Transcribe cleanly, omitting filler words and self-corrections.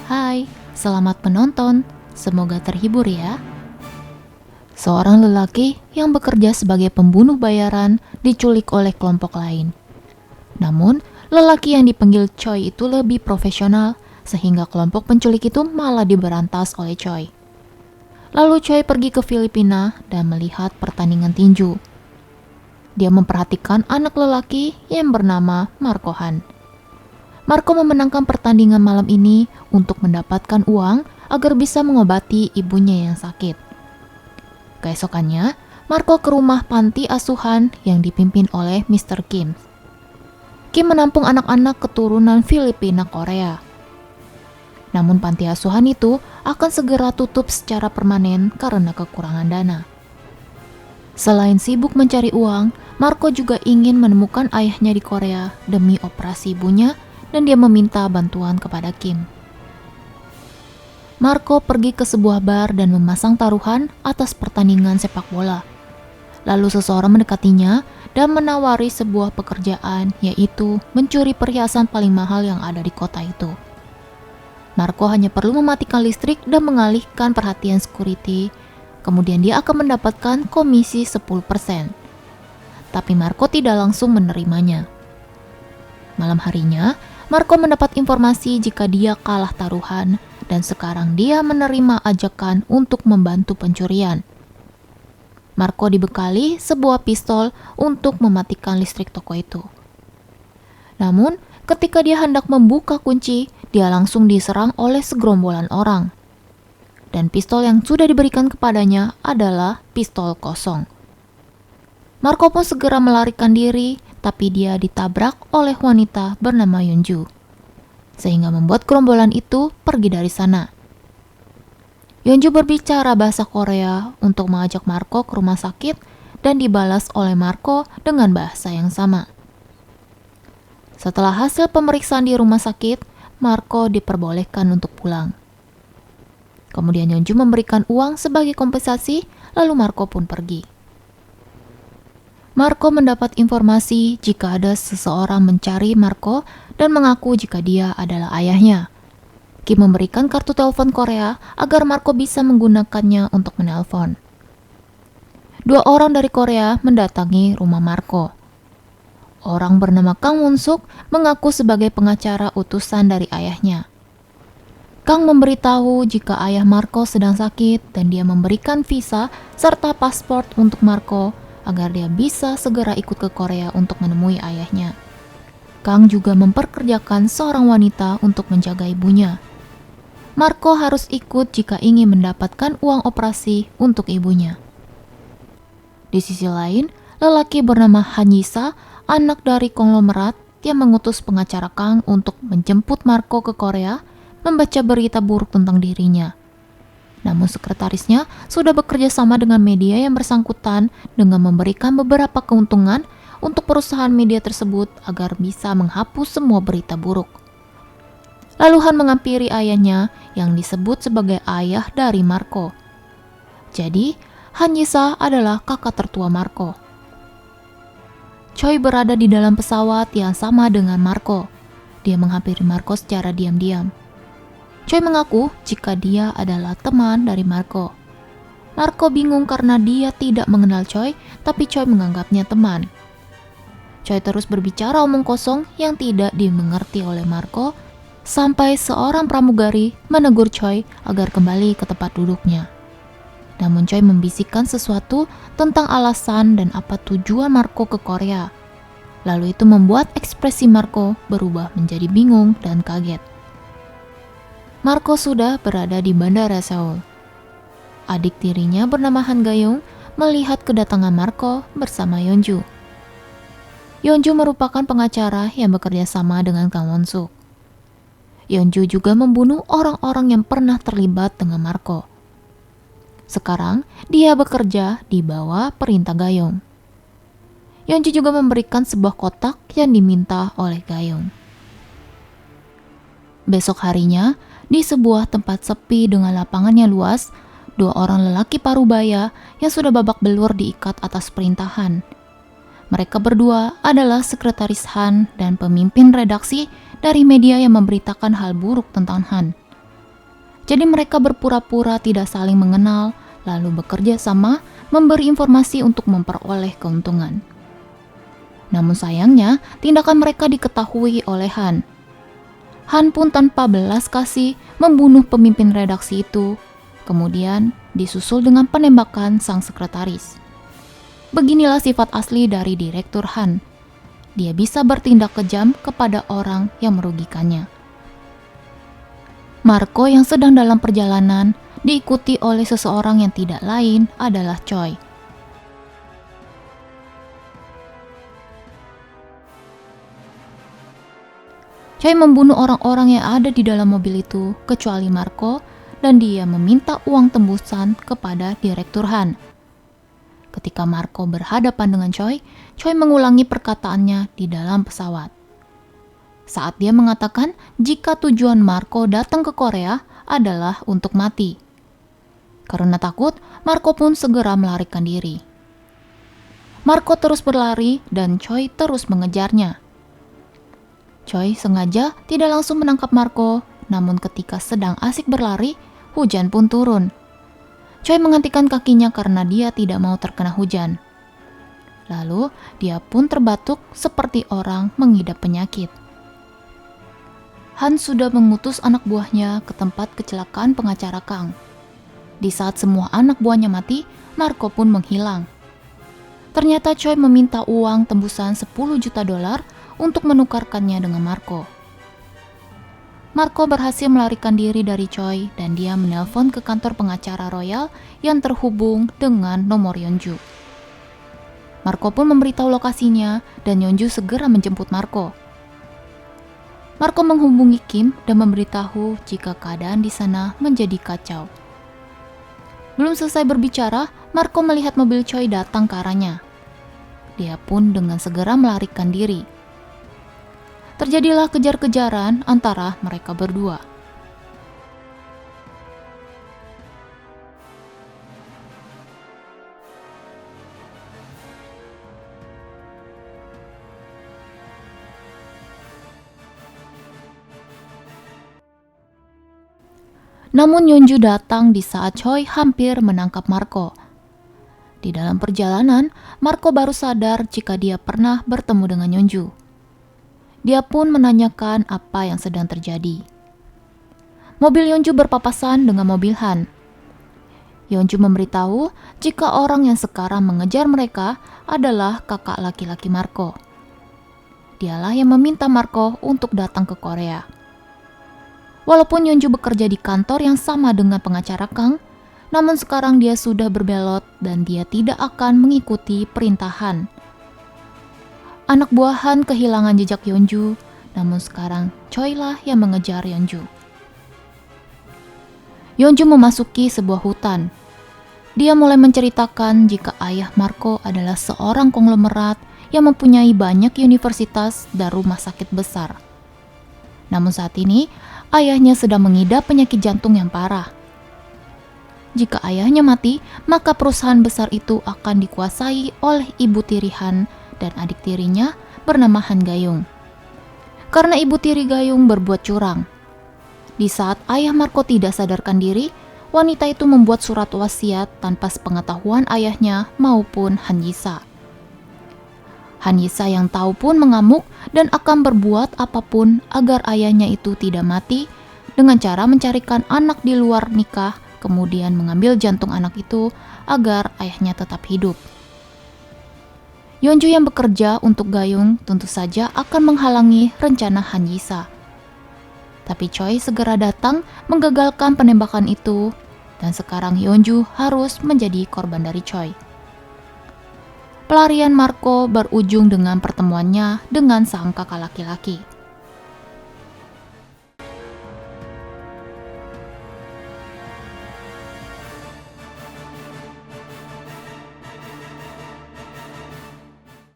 Hai, selamat menonton. Semoga terhibur ya. Seorang lelaki yang bekerja sebagai pembunuh bayaran diculik oleh kelompok lain. Namun, lelaki yang dipanggil Choi itu lebih profesional, sehingga kelompok penculik itu malah diberantas oleh Choi. Lalu Choi pergi ke Filipina dan melihat pertandingan tinju. Dia memperhatikan anak lelaki yang bernama Marco Han. Marco memenangkan pertandingan malam ini untuk mendapatkan uang agar bisa mengobati ibunya yang sakit. Keesokannya, Marco ke rumah panti asuhan yang dipimpin oleh Mr. Kim. Kim menampung anak-anak keturunan Filipina Korea. Namun panti asuhan itu akan segera tutup secara permanen karena kekurangan dana. Selain sibuk mencari uang, Marco juga ingin menemukan ayahnya di Korea demi operasi ibunya, dan dia meminta bantuan kepada Kim. Marco pergi ke sebuah bar dan memasang taruhan atas pertandingan sepak bola. Lalu seseorang mendekatinya dan menawari sebuah pekerjaan, yaitu mencuri perhiasan paling mahal yang ada di kota itu. Marco hanya perlu mematikan listrik dan mengalihkan perhatian security, kemudian dia akan mendapatkan komisi 10%. Tapi Marco tidak langsung menerimanya. Malam harinya, Marco mendapat informasi jika dia kalah taruhan dan sekarang dia menerima ajakan untuk membantu pencurian. Marco dibekali sebuah pistol untuk mematikan listrik toko itu. Namun, ketika dia hendak membuka kunci, dia langsung diserang oleh segerombolan orang. Dan pistol yang sudah diberikan kepadanya adalah pistol kosong. Marco pun segera melarikan diri, tapi dia ditabrak oleh wanita bernama Yeonju, sehingga membuat gerombolan itu pergi dari sana. Yeonju berbicara bahasa Korea untuk mengajak Marco ke rumah sakit dan dibalas oleh Marco dengan bahasa yang sama. Setelah hasil pemeriksaan di rumah sakit, Marco diperbolehkan untuk pulang. Kemudian Yeonju memberikan uang sebagai kompensasi, lalu Marco pun pergi. Marco mendapat informasi jika ada seseorang mencari Marco dan mengaku jika dia adalah ayahnya. Kim memberikan kartu telepon Korea agar Marco bisa menggunakannya untuk menelpon. 2 orang dari Korea mendatangi rumah Marco. Orang bernama Kang Won-suk mengaku sebagai pengacara utusan dari ayahnya. Kang memberitahu jika ayah Marco sedang sakit dan dia memberikan visa serta paspor untuk Marco agar dia bisa segera ikut ke Korea untuk menemui ayahnya. Kang juga memperkerjakan seorang wanita untuk menjaga ibunya. Marco harus ikut jika ingin mendapatkan uang operasi untuk ibunya. Di sisi lain, lelaki bernama Han Yisa, anak dari konglomerat yang mengutus pengacara Kang untuk menjemput Marco ke Korea, membaca berita buruk tentang dirinya. Namun sekretarisnya sudah bekerja sama dengan media yang bersangkutan dengan memberikan beberapa keuntungan untuk perusahaan media tersebut agar bisa menghapus semua berita buruk. Lalu Han menghampiri ayahnya yang disebut sebagai ayah dari Marco. Jadi, Han Yisa adalah kakak tertua Marco. Choi berada di dalam pesawat yang sama dengan Marco. Dia menghampiri Marco secara diam-diam. Choi mengaku jika dia adalah teman dari Marco. Marco bingung karena dia tidak mengenal Choi, tapi Choi menganggapnya teman. Choi terus berbicara omong kosong yang tidak dimengerti oleh Marco, sampai seorang pramugari menegur Choi agar kembali ke tempat duduknya. Namun Choi membisikkan sesuatu tentang alasan dan apa tujuan Marco ke Korea. Lalu itu membuat ekspresi Marco berubah menjadi bingung dan kaget. Marco sudah berada di Bandara Seoul. Adik tirinya bernama Han Gayung melihat kedatangan Marco bersama Yeonju. Yeonju merupakan pengacara yang bekerja sama dengan Kang Won-suk. Yeonju juga membunuh orang-orang yang pernah terlibat dengan Marco. Sekarang, dia bekerja di bawah perintah Gayung. Yeonju juga memberikan sebuah kotak yang diminta oleh Gayung. Besok harinya, di sebuah tempat sepi dengan lapangan yang luas, 2 orang lelaki parubaya yang sudah babak belur diikat atas perintahan. Mereka berdua adalah sekretaris Han dan pemimpin redaksi dari media yang memberitakan hal buruk tentang Han. Jadi mereka berpura-pura tidak saling mengenal, lalu bekerja sama memberi informasi untuk memperoleh keuntungan. Namun sayangnya, tindakan mereka diketahui oleh Han. Han pun tanpa belas kasih membunuh pemimpin redaksi itu, kemudian disusul dengan penembakan sang sekretaris. Beginilah sifat asli dari Direktur Han. Dia bisa bertindak kejam kepada orang yang merugikannya. Marco yang sedang dalam perjalanan diikuti oleh seseorang yang tidak lain adalah Choi. Choi membunuh orang-orang yang ada di dalam mobil itu kecuali Marco dan dia meminta uang tembusan kepada Direktur Han. Ketika Marco berhadapan dengan Choi, Choi mengulangi perkataannya di dalam pesawat. Saat dia mengatakan jika tujuan Marco datang ke Korea adalah untuk mati. Karena takut, Marco pun segera melarikan diri. Marco terus berlari dan Choi terus mengejarnya. Choi sengaja tidak langsung menangkap Marco, namun ketika sedang asik berlari, hujan pun turun. Choi menghentikan kakinya karena dia tidak mau terkena hujan. Lalu, dia pun terbatuk seperti orang mengidap penyakit. Han sudah mengutus anak buahnya ke tempat kecelakaan pengacara Kang. Di saat semua anak buahnya mati, Marco pun menghilang. Ternyata Choi meminta uang tembusan 10 juta dolar untuk menukarkannya dengan Marco. Marco berhasil melarikan diri dari Choi dan dia menelpon ke kantor pengacara royal yang terhubung dengan nomor Yeonju. Marco pun memberitahu lokasinya dan Yeonju segera menjemput Marco. Marco menghubungi Kim dan memberitahu jika keadaan di sana menjadi kacau. Belum selesai berbicara, Marco melihat mobil Choi datang ke arahnya. Dia pun dengan segera melarikan diri. Terjadilah kejar-kejaran antara mereka berdua. Namun Yeonju datang di saat Choi hampir menangkap Marco. Di dalam perjalanan, Marco baru sadar jika dia pernah bertemu dengan Yeonju. Dia pun menanyakan apa yang sedang terjadi. Mobil Yeonju berpapasan dengan mobil Han. Yeonju memberitahu jika orang yang sekarang mengejar mereka adalah kakak laki-laki Marco. Dialah yang meminta Marco untuk datang ke Korea. Walaupun Yeonju bekerja di kantor yang sama dengan pengacara Kang, namun sekarang dia sudah berbelot dan dia tidak akan mengikuti perintahan. Anak buah Han kehilangan jejak Yeonju, namun sekarang Choi lah yang mengejar Yeonju. Yeonju memasuki sebuah hutan. Dia mulai menceritakan jika ayah Marco adalah seorang konglomerat yang mempunyai banyak universitas dan rumah sakit besar. Namun saat ini, ayahnya sedang mengidap penyakit jantung yang parah. Jika ayahnya mati, maka perusahaan besar itu akan dikuasai oleh ibu tiri Han dan adik tirinya bernama Han Gayung. Karena ibu tiri Gayung berbuat curang. Di saat ayah Marco tidak sadarkan diri, wanita itu membuat surat wasiat tanpa sepengetahuan ayahnya maupun Han Yisa. Han Yisa yang tahu pun mengamuk dan akan berbuat apapun agar ayahnya itu tidak mati dengan cara mencarikan anak di luar nikah, kemudian mengambil jantung anak itu agar ayahnya tetap hidup. Yeonju yang bekerja untuk Gayung tentu saja akan menghalangi rencana Han Yisa. Tapi Choi segera datang menggagalkan penembakan itu dan sekarang Yeonju harus menjadi korban dari Choi. Pelarian Marco berujung dengan pertemuannya dengan sang kakak laki-laki.